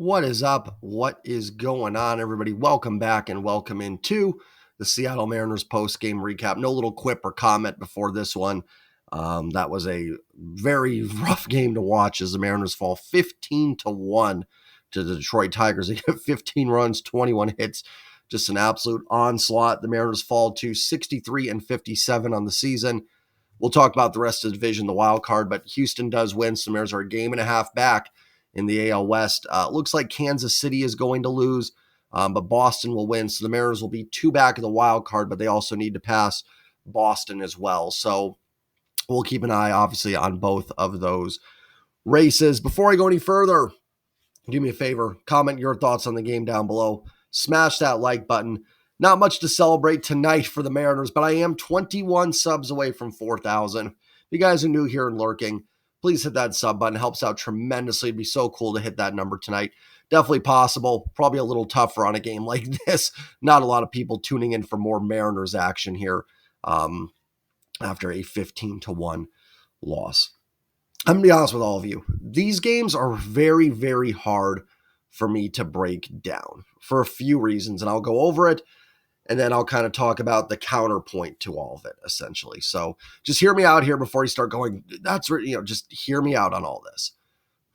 What is up? What is going on, everybody? Welcome back and welcome into the Seattle Mariners post-game recap. No little quip or comment before this one. That was a very rough game to watch as the Mariners fall 15-1 to the Detroit Tigers. They get 15 runs, 21 hits, just an absolute onslaught. The Mariners fall to 63-57 on the season. We'll talk about the rest of the division, the wild card, but Houston does win. So the Mariners are a game and a half back in the AL West. Looks like Kansas City is going to lose, but Boston will win. So the Mariners will be two back of the wild card, but they also need to pass Boston as well. So we'll keep an eye, obviously, on both of those races. Before I go any further, do me a favor, comment your thoughts on the game down below. Smash that like button. Not much to celebrate tonight for the Mariners, but I am 21 subs away from 4,000. If you guys are new here and lurking, please hit that sub button. It helps out tremendously. It'd be so cool to hit that number tonight. Definitely possible. Probably a little tougher on a game like this. Not a lot of people tuning in for more Mariners action here after a 15-1 loss. I'm going to be honest with all of you. These games are very, very hard for me to break down for a few reasons, and I'll go over it. And then I'll kind of talk about the counterpoint to all of it, essentially. So just hear me out here before you start going, just hear me out on all this.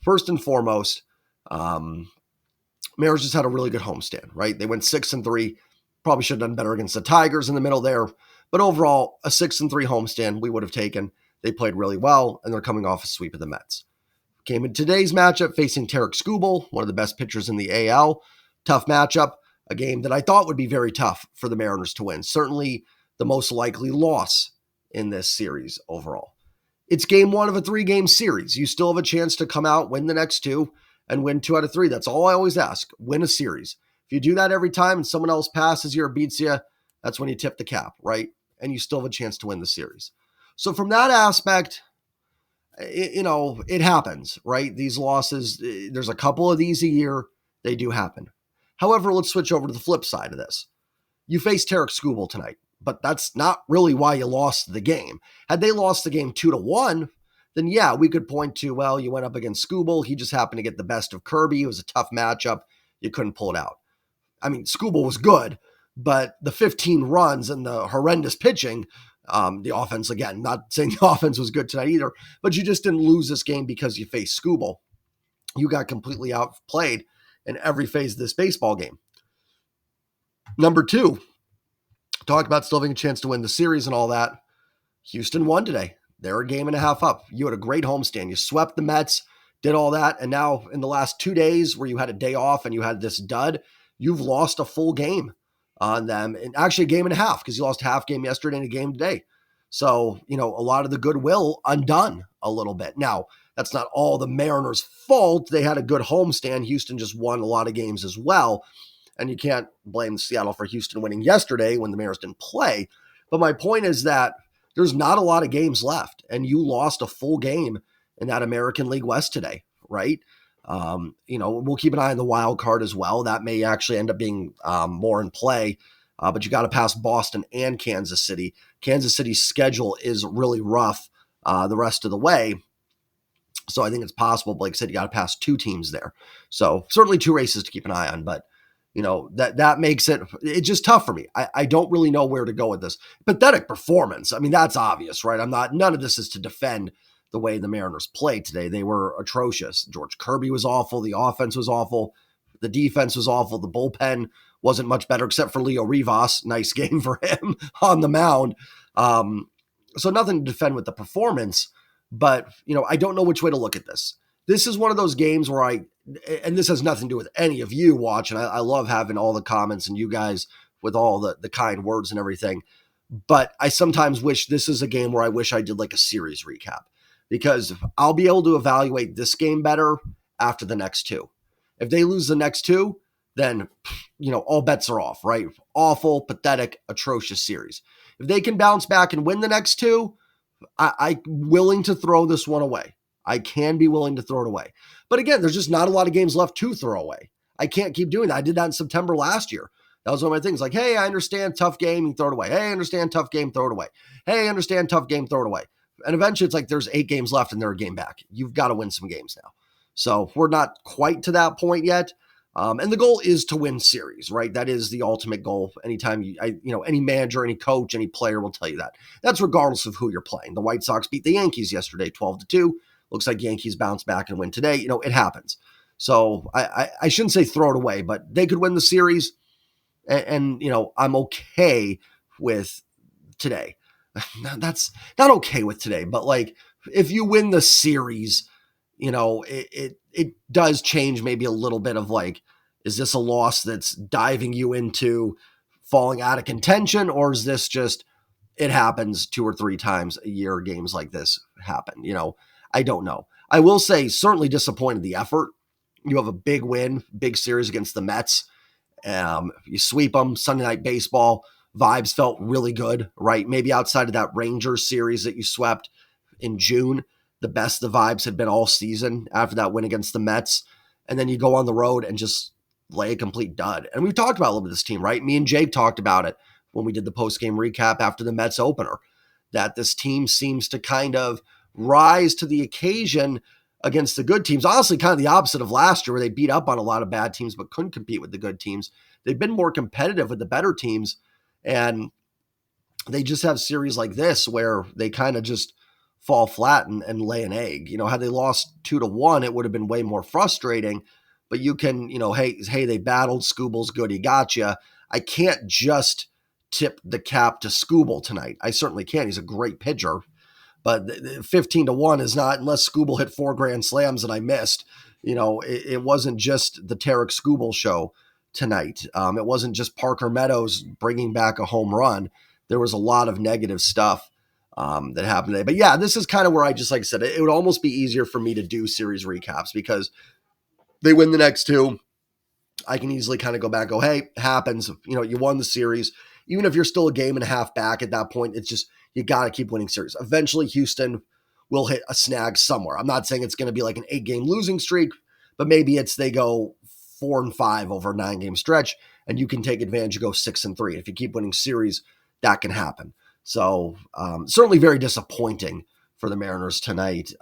First and foremost, Mariners just had a really good homestand, right? They went 6-3. Probably should have done better against the Tigers in the middle there. But overall, a 6-3 homestand we would have taken. They played really well, and they're coming off a sweep of the Mets. Came in today's matchup facing Tarek Skubal, one of the best pitchers in the AL. Tough matchup. A game that I thought would be very tough for the Mariners to win. Certainly the most likely loss in this series overall. It's game one of a 3-game series. You still have a chance to come out, win the next two, and win 2 out of 3. That's all I always ask. Win a series. If you do that every time and someone else passes you or beats you, that's when you tip the cap, right? And you still have a chance to win the series. So from that aspect, it happens, right? These losses, there's a couple of these a year. They do happen. However, let's switch over to the flip side of this. You face Tarek Skubal tonight, but that's not really why you lost the game. Had they lost the game 2-1, then yeah, we could point to, well, you went up against Skubal. He just happened to get the best of Kirby. It was a tough matchup. You couldn't pull it out. I mean, Skubal was good, but the 15 runs and the horrendous pitching, the offense, again, not saying the offense was good tonight either, but you just didn't lose this game because you faced Skubal. You got completely outplayed in every phase of this baseball game. Number two, talk about still having a chance to win the series and all that. Houston won today. They're a game and a half up. You had a great homestand. You swept the Mets, did all that, and now in the last 2 days where you had a day off and you had this dud, you've lost a full game on them, and actually a game and a half because you lost a half game yesterday and a game today. So, a lot of the goodwill undone a little bit. Now, that's not all the Mariners' fault. They had a good homestand. Houston just won a lot of games as well. And you can't blame Seattle for Houston winning yesterday when the Mariners didn't play. But my point is that there's not a lot of games left. And you lost a full game in that American League West today, right? We'll keep an eye on the wild card as well. That may actually end up being more in play. But you got to pass Boston and Kansas City. Kansas City's schedule is really rough the rest of the way. So I think it's possible. Blake said you got to pass 2 teams there. So certainly 2 races to keep an eye on. But, that makes it's just tough for me. I don't really know where to go with this. Pathetic performance. I mean, that's obvious, right? None of this is to defend the way the Mariners played today. They were atrocious. George Kirby was awful. The offense was awful. The defense was awful. The bullpen wasn't much better except for Leo Rivas. Nice game for him on the mound. So nothing to defend with the performance. But, I don't know which way to look at this. This is one of those games where and this has nothing to do with any of you watching. I love having all the comments and you guys with all the kind words and everything. But I sometimes wish this is a game where I wish I did like a series recap because I'll be able to evaluate this game better after the next 2. If they lose the next 2, then, all bets are off, right? Awful, pathetic, atrocious series. If they can bounce back and win the next 2, I'm willing to throw this one away. I can be willing to throw it away. But again, there's just not a lot of games left to throw away. I can't keep doing that. I did that in September last year. That was one of my things. Like, hey, I understand tough game, you throw it away. Hey, I understand tough game, throw it away. Hey, I understand tough game, throw it away. And eventually it's like there's 8 games left and they're a game back. You've got to win some games now. So we're not quite to that point yet. And the goal is to win series, right? That is the ultimate goal. Anytime any manager, any coach, any player will tell you that. That's regardless of who you're playing. The White Sox beat the Yankees yesterday, 12-2. Looks like Yankees bounce back and win today. It happens. So I shouldn't say throw it away, but they could win the series. And I'm okay with today. That's not okay with today, but like if you win the series, it does change maybe a little bit of like, is this a loss that's diving you into falling out of contention, or is this just it happens 2 or 3 times a year? Games like this happen. I don't know. I will say certainly disappointed the effort. You have a big win, big series against the Mets. You sweep them. Sunday Night Baseball vibes felt really good, right? Maybe outside of that Rangers series that you swept in June, the best the vibes had been all season after that win against the Mets. And then you go on the road and just lay a complete dud. And we've talked about a little bit of this team, right? Me and Jake talked about it when we did the post-game recap after the Mets opener, that this team seems to kind of rise to the occasion against the good teams. Honestly, kind of the opposite of last year where they beat up on a lot of bad teams but couldn't compete with the good teams. They've been more competitive with the better teams, and they just have series like this where they kind of just fall flat and lay an egg. Had they lost 2-1, it would have been way more frustrating. But you can, hey, they battled. Scooble's good. He got you. I can't just tip the cap to Scooble tonight. I certainly can't. He's a great pitcher. But 15-1 is not, unless Scooble hit 4 grand slams that I missed. It wasn't just the Tarek Scooble show tonight. It wasn't just Parker Meadows bringing back a home run. There was a lot of negative stuff that happened today. But yeah, this is kind of where I just, like I said, it would almost be easier for me to do series recaps because they win the next 2. I can easily kind of go back and go, hey, it happens. You won the series. Even if you're still a game and a half back at that point, it's just, you got to keep winning series. Eventually, Houston will hit a snag somewhere. I'm not saying it's going to be like an 8-game losing streak, but maybe they go 4-5 over a 9-game stretch, and you can take advantage and go 6-3. If you keep winning series, that can happen. So certainly very disappointing for the Mariners tonight.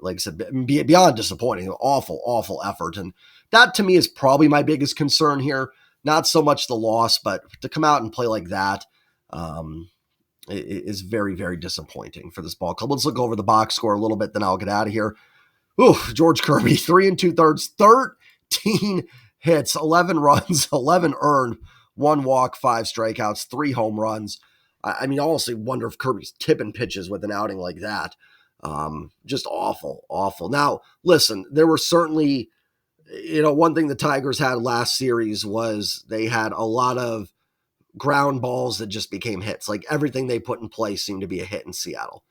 Like I said, beyond disappointing, awful, awful effort. And that to me is probably my biggest concern here. Not so much the loss, but to come out and play like that is very, very disappointing for this ball club. Let's look over the box score a little bit, then I'll get out of here. George Kirby, 3 2/3, 13 hits, 11 runs, 11 earned, 1 walk, 5 strikeouts, 3 home runs. I honestly wonder if Kirby's tipping pitches with an outing like that. Just awful, awful. Now, listen, there were certainly, one thing the Tigers had last series was they had a lot of ground balls that just became hits. Like everything they put in play seemed to be a hit in Seattle.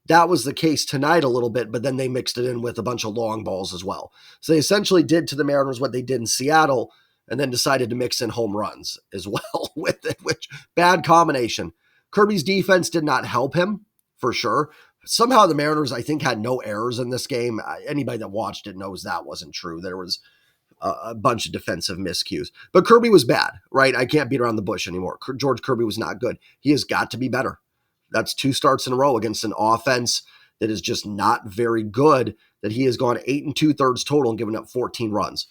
That was the case tonight a little bit, but then they mixed it in with a bunch of long balls as well. So they essentially did to the Mariners what they did in Seattle and then decided to mix in home runs as well with it, which bad combination. Kirby's defense did not help him for sure. Somehow the Mariners, I think, had no errors in this game. Anybody that watched it knows that wasn't true. There was a bunch of defensive miscues. But Kirby was bad, right? I can't beat around the bush anymore. George Kirby was not good. He has got to be better. That's 2 starts in a row against an offense that is just not very good, that he has gone 8 2/3 total and given up 14 runs.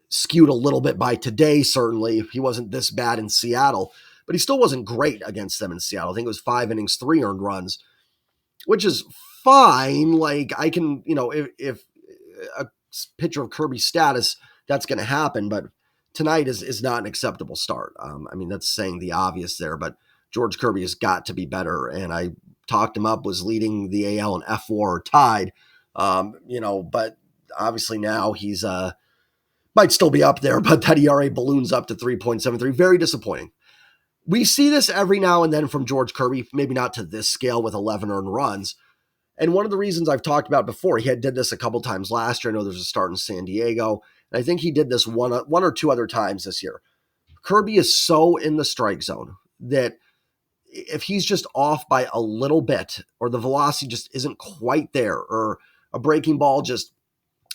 Skewed a little bit by today, certainly. He wasn't this bad in Seattle, but he still wasn't great against them in Seattle. I think it was 5 innings, 3 earned runs, which is fine. Like I can, if a pitcher of Kirby's status, that's going to happen. But tonight is not an acceptable start. That's saying the obvious there, but George Kirby has got to be better. And I talked him up, was leading the AL in F4 tied, but obviously now he's might still be up there, but that ERA balloons up to 3.73. Very disappointing. We see this every now and then from George Kirby, maybe not to this scale with 11 earned runs. And one of the reasons I've talked about before, he did this a couple times last year. I know there's a start in San Diego. And I think he did this one or 2 other times this year. Kirby is so in the strike zone that if he's just off by a little bit, or the velocity just isn't quite there, or a breaking ball just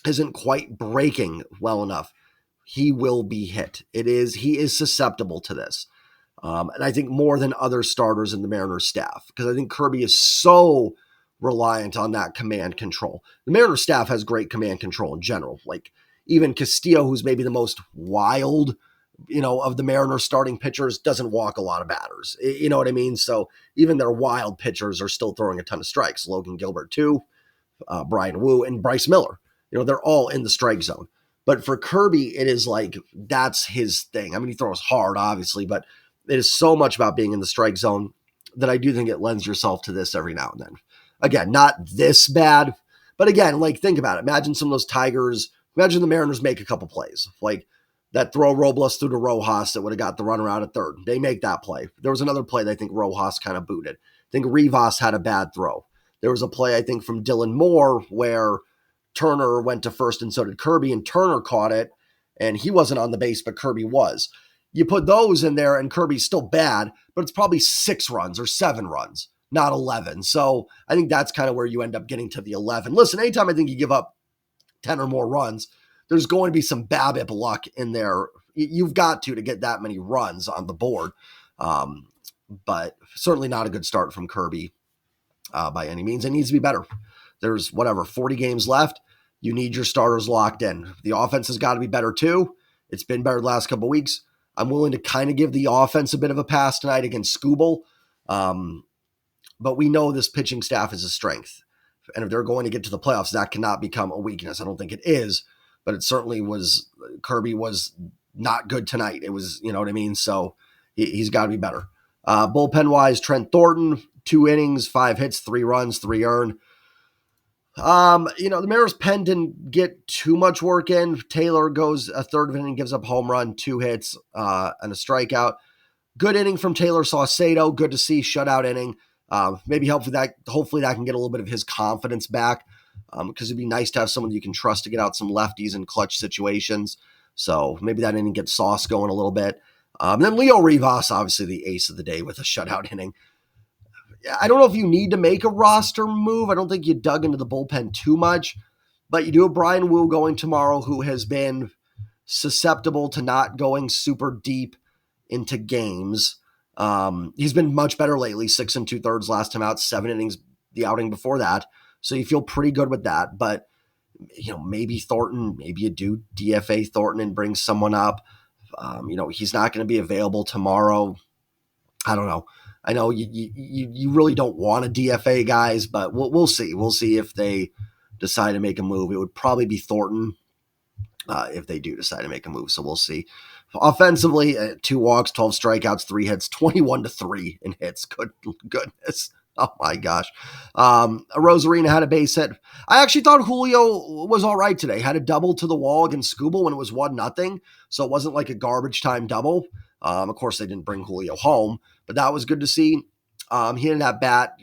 isn't quite breaking well enough, he will be hit. He is susceptible to this. And I think more than other starters in the Mariners staff, because I think Kirby is so reliant on that command control. The Mariners staff has great command control in general. Like even Castillo, who's maybe the most wild, of the Mariners starting pitchers, doesn't walk a lot of batters. You know what I mean? So even their wild pitchers are still throwing a ton of strikes. Logan Gilbert too, Brian Wu, and Bryce Miller. They're all in the strike zone. But for Kirby, it is like that's his thing. I mean, he throws hard, obviously, but it is so much about being in the strike zone that I do think it lends yourself to this every now and then. Again, not this bad, but again, like think about it. Imagine some of those Tigers. Imagine the Mariners make a couple plays, like that throw Robles through to Rojas that would have got the runner out at third. They make that play. There was another play that I think Rojas kind of booted. I think Rivas had a bad throw. There was a play, I think, from Dylan Moore where Turner went to first and so did Kirby, and Turner caught it, and he wasn't on the base, but Kirby was. You put those in there, and Kirby's still bad, but it's probably 6 runs or 7 runs, not 11. So I think that's kind of where you end up getting to the 11. Listen, anytime I think you give up 10 or more runs, there's going to be some BABIP luck in there. You've got to get that many runs on the board. But certainly not a good start from Kirby by any means. It needs to be better. There's 40 games left. You need your starters locked in. The offense has got to be better too. It's been better the last couple of weeks. I'm willing to kind of give the offense a bit of a pass tonight against Skubal. But we know this pitching staff is a strength. And if they're going to get to the playoffs, that cannot become a weakness. I don't think it is, but it certainly was. Kirby was not good tonight. It was, you know what I mean? So he's got to be better. Bullpen-wise, Trent Thornton, 2 innings, 5 hits, 3 runs, 3 earned. The Mariners' pen didn't get too much work in. Taylor goes a third of an inning, gives up home run, 2 hits, and a strikeout. Good inning from Taylor Saucedo. Good to see, shutout inning. Maybe hopefully that can get a little bit of his confidence back, because it'd be nice to have someone you can trust to get out some lefties in clutch situations. So maybe that inning gets Sauce going a little bit. Then Leo Rivas, obviously the ace of the day with a shutout inning. I don't know if you need to make a roster move. I don't think you dug into the bullpen too much, but you do have Brian Wu going tomorrow, who has been susceptible to not going super deep into games. He's been much better lately, 6 2/3 last time out, 7 innings the outing before that. So you feel pretty good with that. But, maybe Thornton, maybe you do DFA Thornton and bring someone up. He's not going to be available tomorrow. I don't know. I know you really don't want to DFA guys, but we'll see. We'll see if they decide to make a move. It would probably be Thornton if they do decide to make a move. So we'll see. Offensively, 2 walks, 12 strikeouts, 3 hits, 21-3 in hits. Goodness. Oh my gosh. Rosarina had a base hit. I actually thought Julio was all right today. Had a double to the wall against Skubal when it was 1-0. So it wasn't like a garbage time double. Of course, they didn't bring Julio home, but that was good to see. He didn't have bat.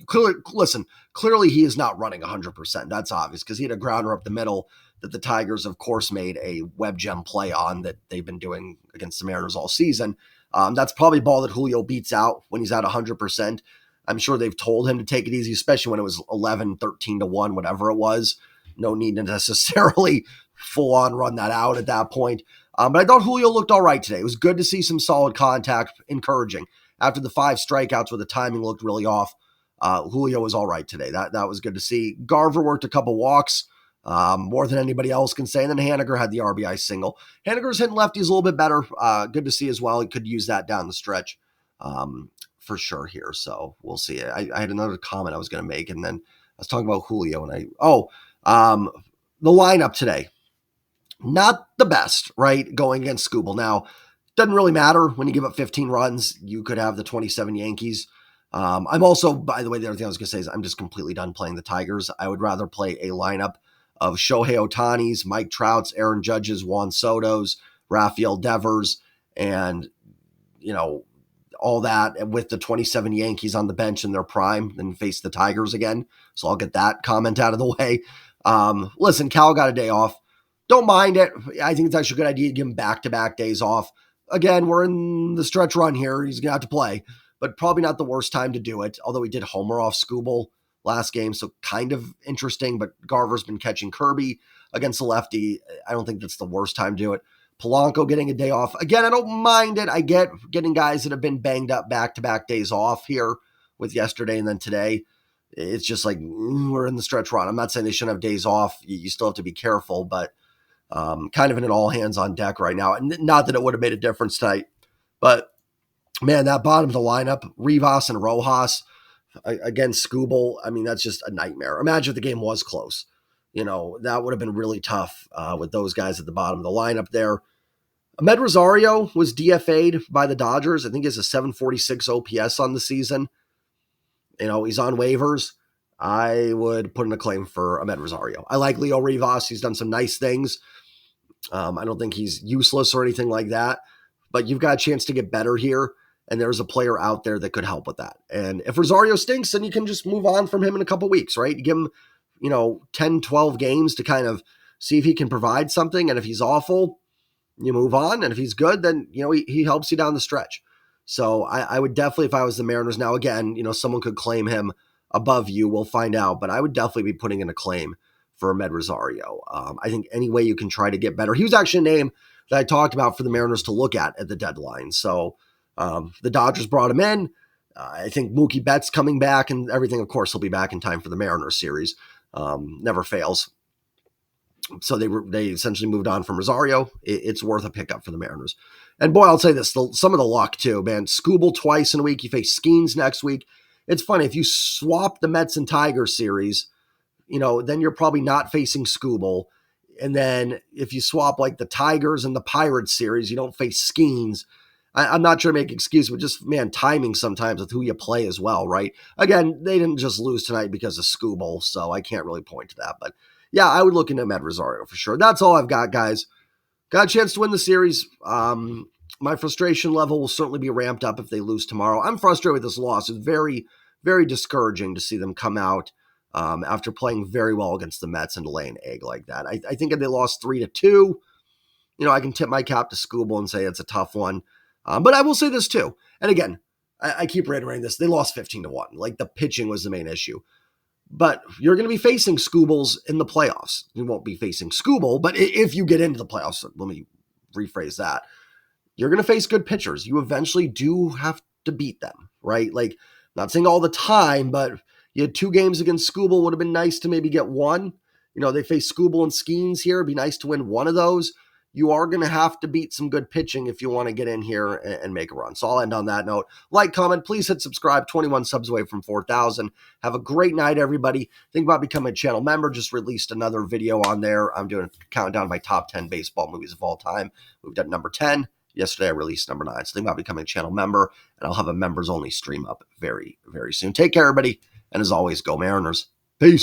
Clearly he is not running 100%. That's obvious because he had a grounder up the middle that the Tigers, of course, made a web gem play on that they've been doing against the Mariners all season. That's probably a ball that Julio beats out when he's at 100%. I'm sure they've told him to take it easy, especially when it was 11, 13-1, whatever it was. No need to necessarily full-on run that out at that point. But I thought Julio looked all right today. It was good to see some solid contact, encouraging. After the 5 strikeouts where the timing looked really off, Julio was all right today. That was good to see. Garver worked a couple walks, more than anybody else can say. And then Haniger had the RBI single. Haniger's hitting lefties a little bit better. Good to see as well. He could use that down the stretch for sure here. So we'll see. I had another comment I was going to make, and then I was talking about Julio. And the lineup today. Not the best, right? Going against Skubal. Now, doesn't really matter when you give up 15 runs. You could have the 27 Yankees. I'm also, by the way, the other thing I was going to say is I'm just completely done playing the Tigers. I would rather play a lineup of Shohei Ohtani's, Mike Trout's, Aaron Judge's, Juan Soto's, Rafael Devers, and, all that with the 27 Yankees on the bench in their prime, then face the Tigers again. So I'll get that comment out of the way. Listen, Cal got a day off. Don't mind it. I think it's actually a good idea to give him back-to-back days off. Again, we're in the stretch run here. He's going to have to play, but probably not the worst time to do it, although he did homer off Skubal last game, so kind of interesting, but Garver's been catching Kirby against the lefty. I don't think that's the worst time to do it. Polanco getting a day off. Again, I don't mind it. I get getting guys that have been banged up back-to-back days off here with yesterday and then today. it's just like we're in the stretch run. I'm not saying they shouldn't have days off. You still have to be careful, but kind of in an all hands on deck right now. And not that it would have made a difference tonight, but man, that bottom of the lineup, Rivas and Rojas against Skubal, I mean, that's just a nightmare. Imagine if the game was close. That would have been really tough with those guys at the bottom of the lineup there. Ahmed Rosario was DFA'd by the Dodgers. I think he has a 746 OPS on the season. He's on waivers. I would put in a claim for Ahmed Rosario. I like Leo Rivas. He's done some nice things. I don't think he's useless or anything like that, but you've got a chance to get better here, and there's a player out there that could help with that. And if Rosario stinks, then you can just move on from him in a couple weeks, right? You give him, 10, 12 games to kind of see if he can provide something, and if he's awful, you move on, and if he's good, then, he helps you down the stretch. So I would definitely, if I was the Mariners now, again, someone could claim him above you. We'll find out, but I would definitely be putting in a claim for Ahmed Rosario. I think any way you can try to get better. He was actually a name that I talked about for the Mariners to look at the deadline. So the Dodgers brought him in. I think Mookie Betts coming back and everything. Of course, he'll be back in time for the Mariners series. Never fails. So they essentially moved on from Rosario. It's worth a pickup for the Mariners. And boy, I'll say this, some of the luck too, man. Skubal twice in a week. You face Skeens next week. It's funny, if you swap the Mets and Tigers series, then you're probably not facing Skubal. And then if you swap like the Tigers and the Pirates series, you don't face Skeens. I'm not trying to make excuses, but just, man, timing sometimes with who you play as well, right? Again, they didn't just lose tonight because of Skubal, so I can't really point to that. But yeah, I would look into Ahmed Rosario for sure. That's all I've got, guys. Got a chance to win the series. My frustration level will certainly be ramped up if they lose tomorrow. I'm frustrated with this loss. It's very, very discouraging to see them come out after playing very well against the Mets and to lay an egg like that. I think if they lost 3-2, I can tip my cap to Skubal and say it's a tough one. But I will say this too. And again, I keep reiterating this. They lost 15-1. Like, the pitching was the main issue. But you're going to be facing Skubals in the playoffs. You won't be facing Skubal, but if you get into the playoffs, let me rephrase that. You're going to face good pitchers. You eventually do have to beat them, right? Like, not saying all the time, but you had 2 games against Skubal. Would have been nice to maybe get one. They face Skubal and Skeens here. It'd be nice to win one of those. You are going to have to beat some good pitching if you want to get in here and make a run. So I'll end on that note. Like, comment, please hit subscribe. 21 subs away from 4,000. Have a great night, everybody. Think about becoming a channel member. Just released another video on there. I'm doing a countdown of my top 10 baseball movies of all time. We've done number 10. Yesterday, I released number 9. So think about becoming a channel member, and I'll have a members-only stream up very, very soon. Take care, everybody. And as always, go Mariners. Peace.